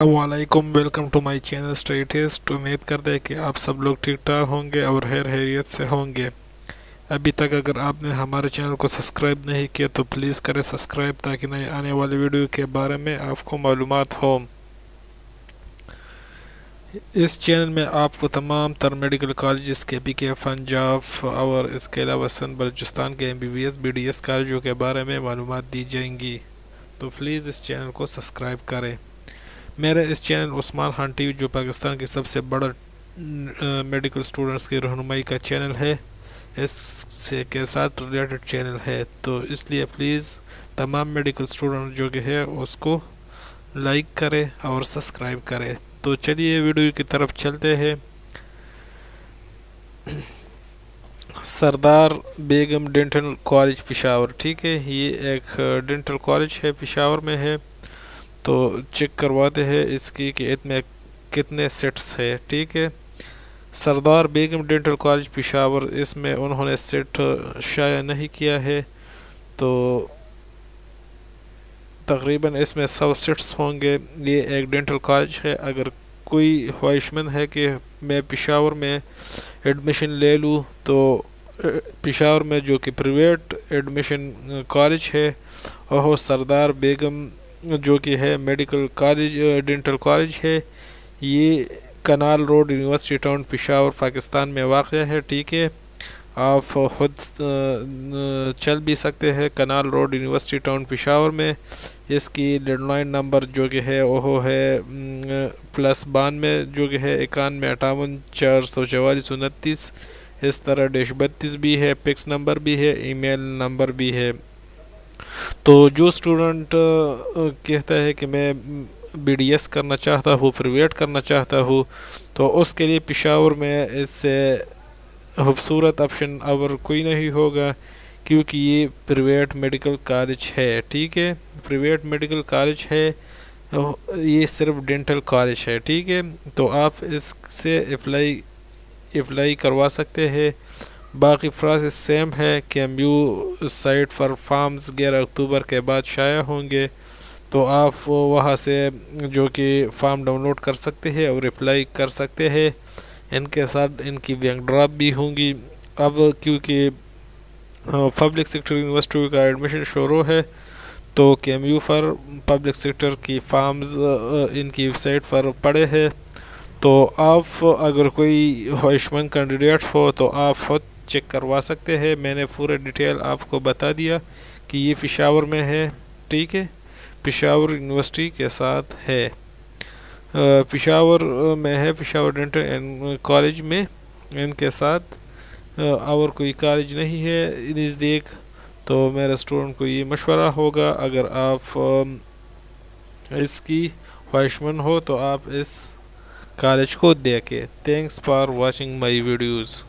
वालेकुम, welcome to my channel study test. उम्मीद करते हैं कि आप सब लोग ठीक ठाक होंगे और खैरियत से होंगे। अभी तक अगर आपने हमारे चैनल को सब्सक्राइब नहीं किया तो प्लीज़ करें सब्सक्राइब, ताकि नए आने वाले वीडियो के बारे में आपको मालूमात हो। इस चैनल में आपको तमाम तर मेडिकल कॉलेजेस के के पंजाब और इसके अलावा सन बलूचिस्तान के MBBS BDS कॉलेजों के बारे में मालूमात दी जाएंगी, तो प्लीज़ इस चैनल को सब्सक्राइब करें। मेरा इस चैनल उस्मान खान टीवी, जो पाकिस्तान के सबसे बड़ा मेडिकल स्टूडेंट्स की रहनुमाई का चैनल है, इससे के साथ रिलेटेड चैनल है, तो इसलिए प्लीज़ तमाम मेडिकल स्टूडेंट जो कि है उसको लाइक करें और सब्सक्राइब करें। तो चलिए वीडियो की तरफ चलते हैं। सरदार बेगम डेंटल कॉलेज पेशावर, ठीक है, ये एक डेंटल कॉलेज है, पेशावर में है। तो चेक करवाते हैं इसकी कि इसमें कितने सेट्स है। ठीक है, सरदार बेगम डेंटल कॉलेज पेशावर, इसमें उन्होंने सेट शाया नहीं किया है, तो तकरीबन इसमें 100 सेट्स होंगे। ये एक डेंटल कॉलेज है। अगर कोई ख्वाहिशमंद है कि मैं पेशावर में एडमिशन ले लूँ, तो पेशावर में जो कि प्राइवेट एडमिशन कॉलेज है वह सरदार बेगम जो कि है मेडिकल कॉलेज डेंटल कॉलेज है। ये canal road, university town, Peshawar, Pakistan में वाक़ है। ठीक है, आप खुद चल भी सकते हैं कनाल रोड, यूनिवर्सिटी टाउन, पेशावर में। इसकी लैंडलाइन नंबर जो कि है वो है +92 जो कि है 91 58 444 29। इस तरह -32 भी है, पिक्स नंबर भी है, ईमेल नंबर भी है। तो जो स्टूडेंट कहता है कि मैं BDS करना चाहता हूँ, प्राइवेट करना चाहता हूँ, तो उसके लिए पेशावर में इससे खूबसूरत ऑप्शन और कोई नहीं होगा, क्योंकि ये प्राइवेट मेडिकल कॉलेज है। ठीक है, प्राइवेट मेडिकल कॉलेज है, ये सिर्फ डेंटल कॉलेज है। ठीक है, तो आप इससे अप्लाई करवा सकते हैं। बाकी प्रोसेस सेम है। कैम्ब्यू साइट पर फॉर्म्स 11 अक्टूबर के बाद शाया होंगे, तो आप वहां से जो कि फॉर्म डाउनलोड कर सकते हैं और अप्लाई कर सकते हैं। इनके साथ इनकी बैंक ड्रॉप भी होंगी। अब क्योंकि पब्लिक सेक्टर यूनिवर्सिटी का एडमिशन शुरू है, तो कैम्ब्यू पर पब्लिक सेक्टर की फॉर्म्स इनकी वेबसाइट पर पड़े हैं। तो आप अगर कोई ख्वाहिशमंद कैंडिडेट हो तो आप खुद चेक करवा सकते हैं। मैंने पूरे डिटेल आपको बता दिया कि ये पेशावर में है। ठीक है, पेशावर यूनिवर्सिटी के साथ है, पेशावर में है, पेशावर डेंटल कॉलेज में इनके साथ और कोई कॉलेज नहीं है नज़दीक। तो मेरे स्टूडेंट को ये मशवरा होगा, अगर आप इसकी ख्वाहिशमंद हो तो आप इस कॉलेज को देखें। Thanks for watching my videos.